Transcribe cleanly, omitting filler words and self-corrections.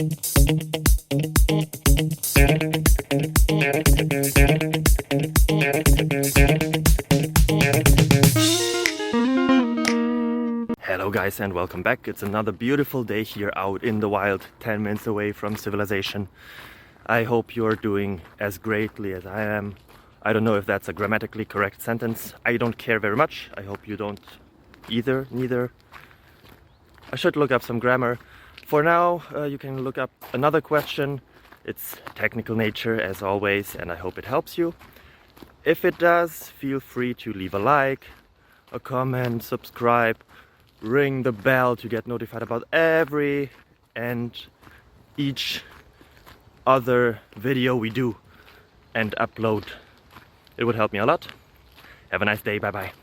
Hello guys and welcome back. It's another beautiful day here out in the wild, 10 minutes away from civilization. I hope you're doing as greatly as I am. I don't know if that's a grammatically correct sentence. I don't care very much. I hope you don't neither. I should look up some grammar. For now, you can look up another question. It's technical nature as always, and I hope it helps you. If it does, feel free to leave a like, a comment, subscribe, ring the bell to get notified about every and each other video we do and upload. It would help me a lot. Have a nice day. Bye bye.